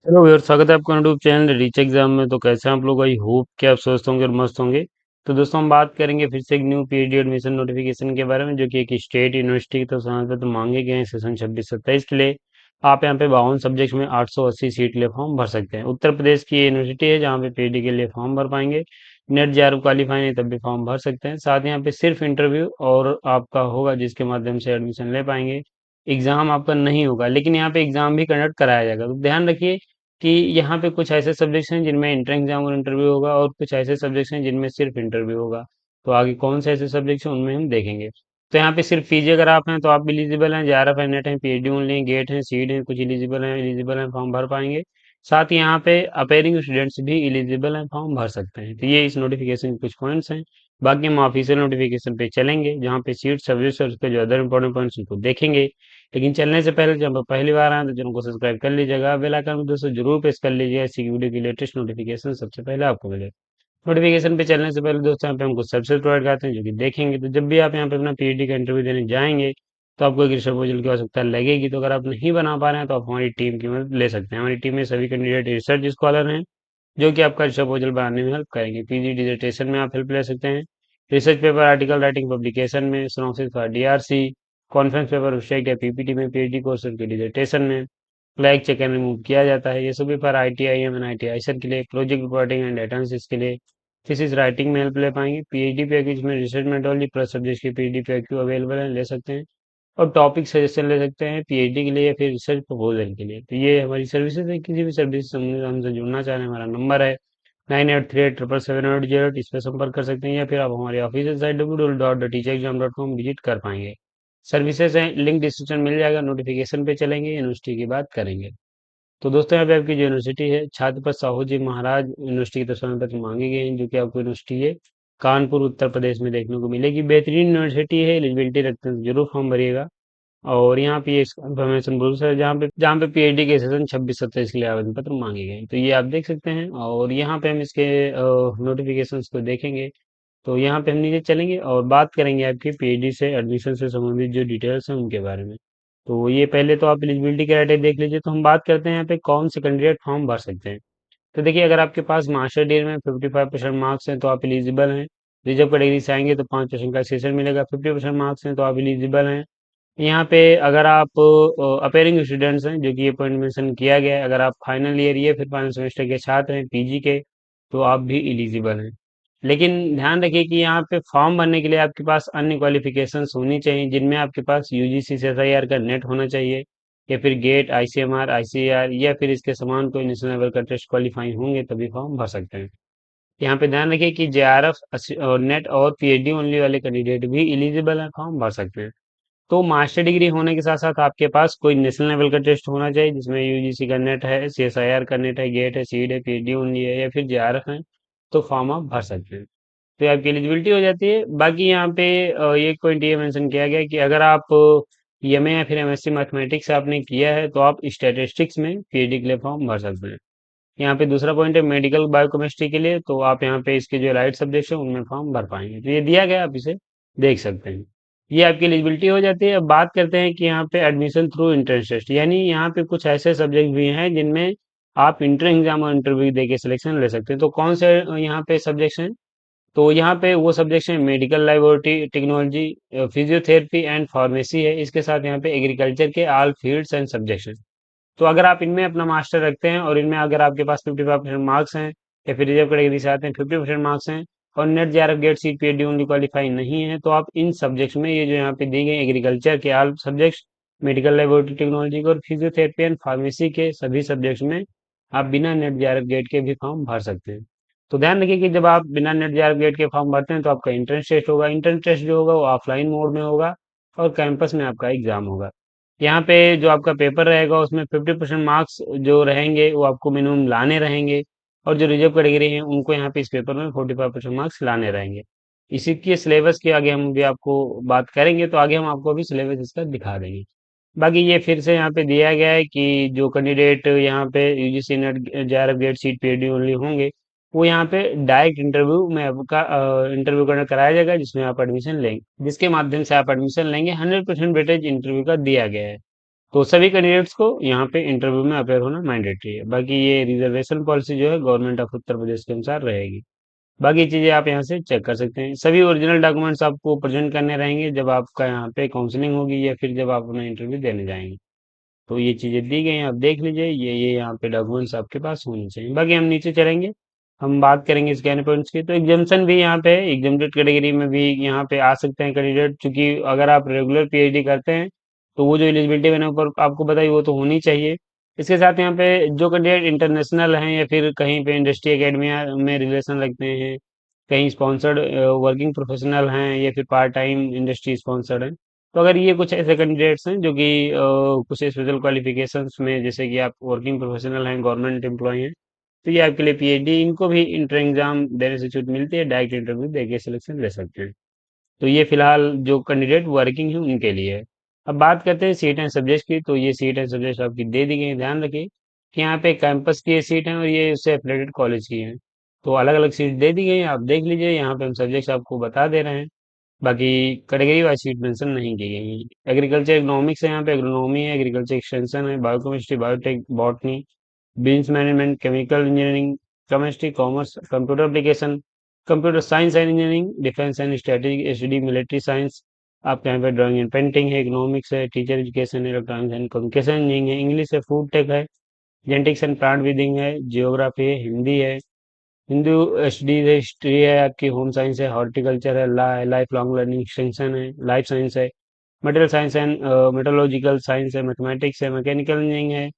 Hello यार, स्वागत है आपका यूट्यूब चैनल रीच एग्जाम में। तो कैसे हैं आप लोग? आई होप कि आप स्वस्थ होंगे और मस्त होंगे। तो दोस्तों, हम बात करेंगे फिर से एक न्यू पीएचडी एडमिशन नोटिफिकेशन के बारे में, जो कि एक स्टेट यूनिवर्सिटी की तरफ से हमारे तो मांगे गए हैं सेशन 26-27 के लिए। आप यहाँ पे 52 सब्जेक्ट में 880 सीट के लिए फॉर्म भर सकते हैं। उत्तर प्रदेश की ये यूनिवर्सिटी है जहाँ पे पीएचडी के लिए फॉर्म भर पाएंगे। नेट जेआरएफ क्वालिफाई नहीं तब भी फॉर्म भर सकते हैं। साथ ही यहाँ पे सिर्फ इंटरव्यू और आपका होगा, जिसके माध्यम से एडमिशन ले पाएंगे। एग्जाम आपका नहीं होगा, लेकिन यहाँ पे एग्जाम भी कंडक्ट कराया जाएगा। तो ध्यान रखिए कि यहाँ पे कुछ ऐसे सब्जेक्ट्स हैं जिनमें एंट्रेंस एग्जाम और इंटरव्यू होगा, और कुछ ऐसे सब्जेक्ट्स हैं जिनमें सिर्फ इंटरव्यू होगा। तो आगे कौन से ऐसे सब्जेक्ट्स हैं उनमें हम देखेंगे। तो यहाँ पे सिर्फ पीजी अगर आप हैं तो आप एलिजिबल हैं, जेआरएफ है, नेट है, पीएचडी ओनली है, गेट है, सीट है, कुछ एलिजिबल हैं फॉर्म भर पाएंगे। साथ ही यहाँ पे अपेयरिंग स्टूडेंट्स भी एलिजिबल हैं, फॉर्म भर सकते हैं। तो ये इस नोटिफिकेशन के कुछ पॉइंट्स हैं। बाकी हम ऑफिशियल नोटिफिकेशन पे चलेंगे, जहाँ पे सीट सब्जेक्ट्स और उसके जो अदर इंपॉर्टेंट पॉइंट्स उनको देखेंगे। लेकिन चलने से पहले जब आप पहली बार आए तो चैनल को सब्सक्राइब कर लीजिएगा, बेल आइकन में दोस्तों जरूर प्रेस कर लीजिएगा, इसी वीडियो की लेटेस्ट नोटिफिकेशन सबसे पहले आपको मिले। नोटिफिकेशन पे चलने से पहले दोस्तों, यहाँ पे हम कुछ सर्विसेज प्रोवाइड करते हैं जो कि देखेंगे। तो जब भी आप यहाँ पे अपना पीएचडी का इंटरव्यू देने जाएंगे तो आपको एक रिसर्च प्रपोजल की आवश्यकता लगेगी। तो अगर आप नहीं बना पा रहे हैं तो आप हमारी टीम की मदद ले सकते हैं। हमारी टीम में सभी कैंडिडेट रिसर्च स्कॉलर हैं, जो कि आपका रिसर्च प्रपोजल बनाने में हेल्प करेंगे। पीजी डिजर्टेशन में आप हेल्प ले सकते हैं, research paper article writing publication में, synopsis for DRC, conference paper abstract या पीपीटी में, पीएचडी कोर्स के डिजर्टेशन में फ्लैग चेक एंड रिमूव किया जाता है। ये सभी पर ITI M and ITI sir के लिए, project reporting and data analysis के लिए, थीसिस राइटिंग में हेल्प ले पाएंगे। पीएचडी पैकेज में रिसर्च मेथोडोलॉजी प्लस सब्जेक्ट की पीएचडी पैकेज अवेलेबल है, ले सकते हैं। और टॉपिक सजेशन ले सकते हैं पीएचडी के लिए या फिर रिसर्च प्रपोजल के लिए। तो ये हमारी सर्विसेज है। किसी भी सर्विस से हमसे जुड़ना चाह रहे हैं, हमारा नंबर है 9838777808। इस पर संपर्क कर सकते हैं, या फिर आप हमारे ऑफिशियल साइट www.teachexam.com विजिट कर पाएंगे। सर्विसेज हैं, लिंक डिस्क्रिप्शन मिल जाएगा। नोटिफिकेशन पे चलेंगे, यूनिवर्सिटी की बात करेंगे। तो दोस्तों, यहाँ पे आपकी जो यूनिवर्सिटी है, छत्रपति साहू जी महाराज यूनिवर्सिटी की तरफ से पत्र मांगे गए हैं, जो कि आपको यूनिवर्सिटी है कानपुर उत्तर प्रदेश में देखने को मिलेगी। बेहतरीन यूनिवर्सिटी है, एलिजिबिलिटी रखते हैं तो जरूर फॉर्म भरिएगा। और यहाँ पे इसका इन्फॉर्मेशन रूल्स है, जहाँ पे पीएचडी के सेशन 26-27 के लिए आवेदन पत्र मांगे गए हैं। तो ये आप देख सकते हैं, और यहाँ पे हम इसके नोटिफिकेशन को देखेंगे। तो यहाँ पे हम नीचे चलेंगे और बात करेंगे आपकी पीएचडी से एडमिशन से संबंधित जो डिटेल्स हैं उनके बारे में। तो ये पहले तो आप एलिजिबिलिटी क्राइटेरिया देख लीजिए। तो हम बात करते हैं यहाँ पे कौन से कैंडिडेट फॉर्म भर सकते हैं। तो देखिए, अगर आपके पास मास्टर डिग्री में 55% मार्क्स हैं तो आप एलिजिबल हैं। रिजर्व कैटेगरी से आएंगे तो 5% का सेशन मिलेगा। 50% मार्क्स हैं तो आप एलिजिबल हैं। यहाँ पे अगर आप अपेयरिंग स्टूडेंट्स हैं, जो कि ये पॉइंट मेंशन किया गया है, अगर आप फाइनल ईयर या फिर फाइनल सेमेस्टर के छात्र हैं पीजी के, तो आप भी एलिजिबल हैं। लेकिन ध्यान रखिए कि यहाँ पे फॉर्म भरने के लिए आपके पास अन्य क्वालिफिकेशंस होनी चाहिए, जिनमें आपके पास यूजीसी से एसआईआर का नेट होना चाहिए, या फिर गेट, आईसीएमआर, आईसीआर, या फिर इसके समान कोई नेशनल लेवल का टेस्ट क्वालिफाई होंगे तभी फॉर्म भर सकते हैं। यहाँ पे ध्यान रखिए कि जेआरएफ और नेट और पीएचडी ओनली वाले कैंडिडेट भी एलिजिबल हैं, फॉर्म भर सकते हैं। तो मास्टर डिग्री होने के साथ साथ आपके पास कोई नेशनल लेवल का टेस्ट होना चाहिए, जिसमें यूजीसी का नेट है, सीएसआईआर का नेट है, गेट है, सीड है, पीएचडी ओनली है, या फिर जेआरएफ है। तो फॉर्म आप भर सकते हैं। तो ये आपकी एलिजिबिलिटी हो जाती है। बाकी यहाँ पे एक पॉइंट ये मेंशन किया गया है कि अगर आप एमए या फिर एमएससी मैथमेटिक्स आपने किया है तो आप स्टैटिस्टिक्स में पीएचडी के लिए फॉर्म भर सकते हैं। यहाँ पे दूसरा पॉइंट है मेडिकल बायोकेमिस्ट्री के लिए, तो आप यहाँ पे इसके जो राइट सब्जेक्ट है उनमें फॉर्म भर पाएंगे। तो ये दिया गया, आप इसे देख सकते हैं। ये आपकी एलिजिबिलिटी हो जाती है। अब बात करते हैं कि यहाँ पे एडमिशन थ्रू एंट्रेंस टेस्ट, यानी यहाँ पे कुछ ऐसे सब्जेक्ट भी हैं जिनमें आप इंट्रेंस एग्जाम और इंटरव्यू दे के सिलेक्शन ले सकते हैं। तो कौन से यहाँ पे सब्जेक्ट्स हैं? तो यहाँ पे वो सब्जेक्ट्स हैं, medical laboratory technology, physiotherapy and pharmacy है। इसके साथ यहाँ पे एग्रीकल्चर के ऑल फील्ड्स एंड सब्जेक्ट्स हैं। तो अगर आप इनमें अपना मास्टर रखते हैं और इनमें अगर आपके पास 55% मार्क्स हैं, या फिर रिजर्व कैटेगरी से आते हैं 50% मार्क्स हैं, और net JRF gate seat PhD only qualify नहीं है, तो आप इन सब्जेक्ट्स में, ये जो यहाँ पे दी गई एग्रीकल्चर के all subjects, medical laboratory technology और फिजियोथेरेपी एंड फार्मेसी के सभी सब्जेक्ट्स में आप बिना नेट जेआरएफ गेट के भी फॉर्म भर सकते हैं। तो ध्यान रखिए कि जब आप बिना नेट जेआरएफ गेट के फॉर्म भरते हैं तो आपका एंट्रेंस टेस्ट होगा। एंट्रेंस टेस्ट जो होगा वो ऑफलाइन मोड में होगा, और कैंपस में आपका एग्जाम होगा। यहाँ पे जो आपका पेपर रहेगा उसमें 50% मार्क्स जो रहेंगे वो आपको मिनिमम लाने रहेंगे, और जो रिजर्व कैटेगरी है उनको यहाँ पे इस पेपर में 45% मार्क्स लाने रहेंगे। इसी के सिलेबस के आगे हम भी आपको बात करेंगे, तो आगे हम आपको भी सिलेबस इसका दिखा देंगे। बाकी ये फिर से यहाँ पे दिया गया है कि जो कैंडिडेट यहाँ पे UGC net JRF gate seat PhD only होंगे, वो यहाँ पे डायरेक्ट इंटरव्यू में आपका इंटरव्यू करना कराया जाएगा, जिसमें आप एडमिशन लेंगे, जिसके माध्यम से आप एडमिशन लेंगे। 100% वेटेज इंटरव्यू का दिया गया है। तो सभी कैंडिडेट्स को यहाँ पे इंटरव्यू में अपेयर होना मैंडेटरी है। बाकी ये रिजर्वेशन पॉलिसी जो है गवर्नमेंट ऑफ उत्तर प्रदेश के अनुसार रहेगी। बाकी चीजें आप यहाँ से चेक कर सकते हैं। सभी ओरिजिनल डॉक्यूमेंट्स आपको प्रेजेंट करने रहेंगे जब आपका यहाँ पे काउंसलिंग होगी या फिर जब आप अपना इंटरव्यू देने जाएंगे। तो ये चीजें दी गई हैं, आप देख लीजिए। ये यहाँ पे डॉक्यूमेंट्स आपके पास होने चाहिए। बाकी हम नीचे चलेंगे, हम बात करेंगे स्कैन पॉइंट्स की। तो एग्जाम्शन भी यहाँ पे है, एग्जाम्प्टेड कैटेगरी में भी यहाँ पे आ सकते हैं कैंडिडेट। क्योंकि अगर आप रेगुलर पीएचडी करते हैं तो वो जो एलिजिबिलिटी मैंने ऊपर आपको बताई वो तो होनी चाहिए। इसके साथ यहाँ पे जो कैंडिडेट इंटरनेशनल हैं या फिर कहीं पे इंडस्ट्री एकेडमिया में रिलेशन रखते हैं, कहीं स्पॉन्सर्ड वर्किंग प्रोफेशनल हैं या फिर पार्ट टाइम इंडस्ट्री स्पॉन्सर्ड हैं, तो अगर ये कुछ ऐसे कैंडिडेट्स हैं जो कि कुछ स्पेशल क्वालिफिकेशंस में, जैसे कि आप वर्किंग प्रोफेशनल हैं, गवर्नमेंट एम्प्लॉय हैं, तो ये आपके लिए पीएचडी, इनको भी इंटर एग्जाम देने से छूट मिलती है, डायरेक्ट इंटरव्यू देके सिलेक्शन ले सकते हैं। तो ये फिलहाल जो कैंडिडेट वर्किंग है उनके लिए है। अब बात करते हैं सीट एंड सब्जेक्ट की। तो ये सीट एंड सब्जेक्ट आपकी दे दी गई है। ध्यान रखिए कि यहाँ पे कैंपस की सीट है और ये उससे एफिलेटेड कॉलेज की है। तो अलग अलग सीट दे दी गई है, आप देख लीजिए। यहाँ पे हम सब्जेक्ट्स आपको बता दे रहे हैं। बाकी कैटेगरी वाइज सीट मेंशन नहीं की गई है। एग्रीकल्चर इकोनॉमिक्स है, यहाँ पे एग्रोनॉमी है, एग्रीकल्चर एक्सटेंशन है, biochemistry, biotech, botany, business management, chemical engineering, chemistry, commerce, computer application, computer science and engineering, defence and strategic study, military science. आपके यहाँ पे ड्राइंग एंड पेंटिंग है, इकोनॉमिक्स है, टीचर एजुकेशन है, इलेक्ट्रॉनिक्स एंड कम्युनिकेशन इंजीनियरिंग है, English है, food take है, genetics and plant breathing है, जियोग्राफी है, हिंदी है, हिंदू स्टडीज है, हिस्ट्री है, आपकी होम साइंस है, हॉर्टिकल्चर है, लाइफ लॉन्ग लर्निंग एक्सटेंशन है, लाइफ साइंस है, material science and meteorological science है, मैथमेटिक्स है, मैकेनिकल इंजीनियरिंग है,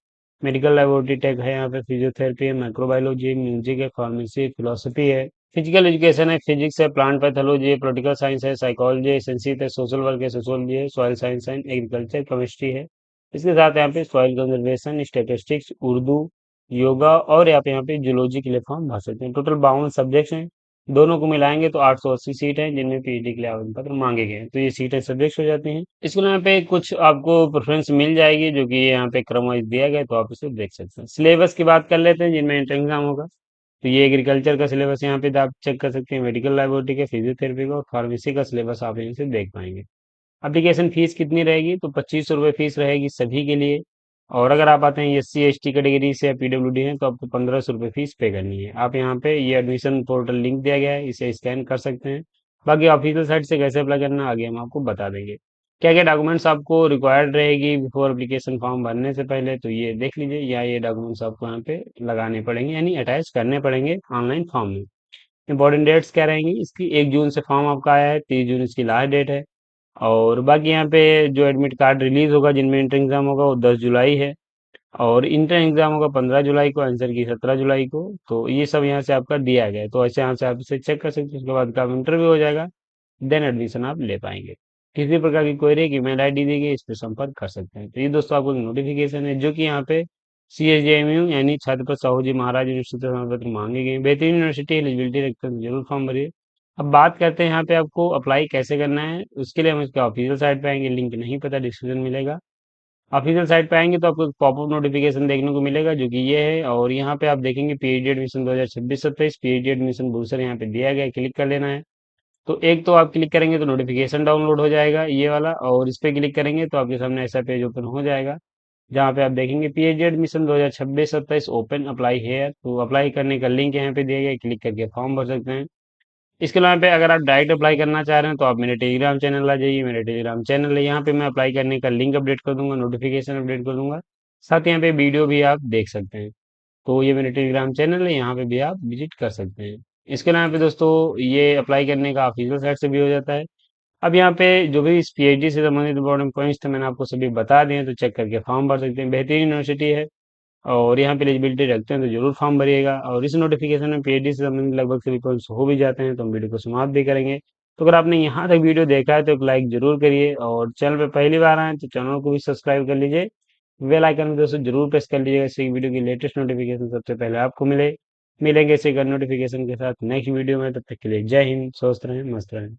मेडिकल लेबोरेटरी टेक है, यहाँ पे फिजियोथेरेपी है, माइक्रोबायोलॉजी, म्यूजिक है, फार्मेसी, फिलोसफी है, फिजिकल एजुकेशन है, फिजिक्स है, प्लांट पैथोलॉजी है, पॉलिटिकल साइंस है, साइकोलॉजी है, संस्कृत है, सोशल वर्क है, सोशोलॉजी है, soil science and agriculture, chemistry है। इसके साथ यहाँ पे soil conservation, statistics, Urdu, yoga, और आप यहाँ पे जूलॉजी के लिए फॉर्म भर सकते हैं। टोटल 52 सब्जेक्ट्स हैं। दोनों को मिलाएंगे तो 880 सीट है जिनमें पीएचडी के लिए आवेदन पत्र मांगे गए हैं। तो ये सीटें सब्जेक्ट्स हो जाती हैं। इसके लिए यहाँ पे कुछ आपको प्रेफरेंस मिल जाएगी जो कि यहाँ पे क्रम वाइज दिया गया है, तो आप इसे देख सकते हैं। सिलेबस की बात कर लेते हैं जिनमें एंट्रेंस एग्जाम होगा। तो ये एग्रीकल्चर का सिलेबस यहाँ पे आप चेक कर सकते हैं, मेडिकल लैबोरेटरी का, फिजियोथेरेपी का और फार्मेसी का सिलेबस आप यहाँ से देख पाएंगे। एप्लीकेशन फीस कितनी रहेगी? तो 2500 रुपये फीस रहेगी सभी के लिए। और अगर आप आते हैं एससी एसटी कैटेगरी से या पीडब्ल्यूडी हैं तो आपको 1500 रुपये फीस पे करनी है। आप यहाँ पे ये एडमिशन पोर्टल लिंक दिया गया है, इसे स्कैन कर सकते हैं। बाकी ऑफिशियल साइट से कैसे अप्लाई करना आगे हम आपको बता देंगे। क्या क्या डॉक्यूमेंट्स आपको रिक्वायर्ड रहेगी बिफोर एप्लीकेशन फॉर्म भरने से पहले, तो ये देख लीजिए। या ये डॉक्यूमेंट्स आपको यहाँ पे लगाने पड़ेंगे, यानी अटैच करने पड़ेंगे ऑनलाइन फॉर्म में। इंपॉर्टेंट डेट्स क्या रहेंगी इसकी? 1 जून से फॉर्म आपका आया है, 30 जून इसकी लास्ट डेट है। और बाकी यहाँ पे जो एडमिट कार्ड रिलीज होगा जिनमें इंटर एग्जाम होगा वो 10 जुलाई है। और इंटर एग्जाम होगा 15 जुलाई को, आंसर की 17 जुलाई को। तो ये सब यहाँ से आपका दिया गया है, तो ऐसे यहाँ से आप इसे चेक कर सकते हैं। उसके बाद का इंटरव्यू हो जाएगा, देन एडमिशन आप ले पाएंगे। किसी प्रकार की क्वेरी की मेल आईडी दी गई, इस पर संपर्क कर सकते हैं। तो ये दोस्तों आपको नोटिफिकेशन है जो कि यहाँ पे CSJMU यानी छत्रपति साहू जी महाराज यूनिवर्सिटी से प्रमाण पत्र मांगे गए हैं। बेहतरीन यूनिवर्सिटी, एलिजिबिलिटी रखते हैं तो जरूर फॉर्म भरिए। अब बात करते हैं यहाँ पे आपको अप्लाई कैसे करना है। उसके लिए हम इसके ऑफिशियल साइट पे आएंगे, लिंक नहीं पता डिस्क्रिप्शन मिलेगा। ऑफिशियल साइट पे आएंगे तो आपको पॉपअप नोटिफिकेशन देखने को मिलेगा जो कि ये है। और यहाँ पे आप देखेंगे PhD admission 2026-27 PhD admission brochure यहाँ पे दिया गया है, क्लिक कर लेना है। तो एक तो आप क्लिक करेंगे तो नोटिफिकेशन डाउनलोड हो जाएगा ये वाला, और इस पे क्लिक करेंगे तो आपके सामने ऐसा पेज ओपन हो जाएगा जहाँ पे आप देखेंगे पीएचडी एडमिशन 2026-27 ओपन अप्लाई है। तो अप्लाई करने का लिंक यहाँ पे दिया गया है, क्लिक करके फॉर्म भर सकते हैं। इसके अलावा पे अगर आप डायरेक्ट अप्लाई करना चाह रहे हैं तो आप मेरे टेलीग्राम चैनल आ जाइए। मेरे टेलीग्राम चैनल है, यहाँ पे मैं अप्लाई करने का लिंक अपडेट कर दूंगा, नोटिफिकेशन अपडेट कर दूंगा। साथ ही यहाँ पे वीडियो भी आप देख सकते हैं। तो ये मेरे टेलीग्राम चैनल है, यहाँ पे भी आप विजिट कर सकते हैं। इसके अलावा पे दोस्तों ये अप्लाई करने का ऑफिशियल साइट से भी हो जाता है। अब यहाँ पे जो भी इस पीएचडी से संबंधित इंपॉर्टेंट पॉइंट्स थे मैंने आपको सभी बता दिए हैं, तो चेक करके फॉर्म भर सकते हैं। बेहतरीन यूनिवर्सिटी है और यहाँ पे एलिजिबिलिटी रखते हैं तो जरूर फॉर्म भरिएगा। और इस नोटिफिकेशन में पीएचडी से संबंधित लगभग सभी पॉइंट्स हो भी जाते हैं, तो हम वीडियो को समाप्त भी करेंगे। तो अगर आपने यहाँ तक वीडियो देखा है तो एक लाइक जरूर करिए, और चैनल पे पहली बार आए तो चैनल को भी सब्सक्राइब कर लीजिए। बेल आइकन में दोस्तों जरूर प्रेस कर लीजिएगा, इससे वीडियो की लेटेस्ट नोटिफिकेशन सबसे पहले आपको मिलेंगे इसी नोटिफिकेशन के साथ नेक्स्ट वीडियो में। तब तक के लिए जय हिंद, स्वस्थ रहें, मस्त रहें।